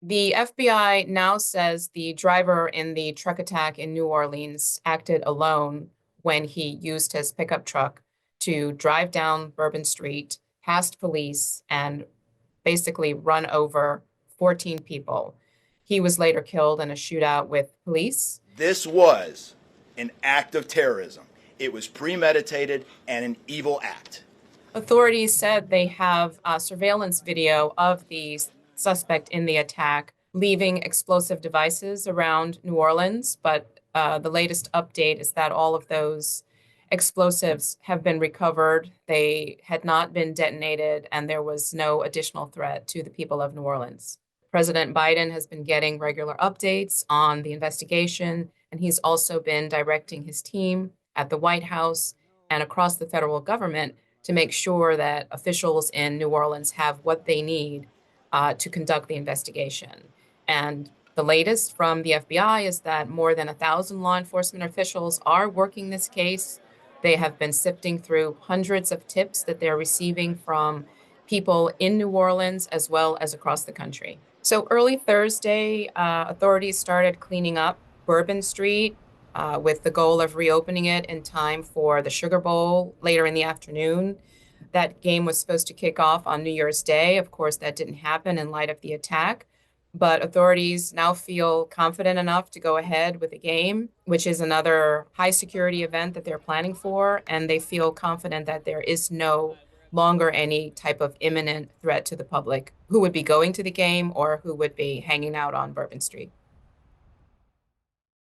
The FBI now says the driver in the truck attack in New Orleans acted alone when he used his pickup truck to drive down Bourbon Street, past police, and basically run over 14 people. He was later killed in a shootout with police. This was an act of terrorism. It was premeditated and an evil act. Authorities said they have surveillance video of the suspect in the attack leaving explosive devices around New Orleans, but the latest update is that all of those explosives have been recovered. They had not been detonated, and there was no additional threat to the people of New Orleans. President Biden has been getting regular updates on the investigation, and he's also been directing his team at the White House and across the federal government to make sure that officials in New Orleans have what they need to conduct the investigation. And the latest from the FBI is that more than 1,000 law enforcement officials are working this case. They have been sifting through hundreds of tips that they're receiving from people in New Orleans as well as across the country. So early Thursday, authorities started cleaning up Bourbon Street with the goal of reopening it in time for the Sugar Bowl later in the afternoon. That game was supposed to kick off on New Year's Day. Of course, that didn't happen in light of the attack. But authorities now feel confident enough to go ahead with the game, which is another high security event that they're planning for. And they feel confident that there is no longer any type of imminent threat to the public who would be going to the game or who would be hanging out on Bourbon Street.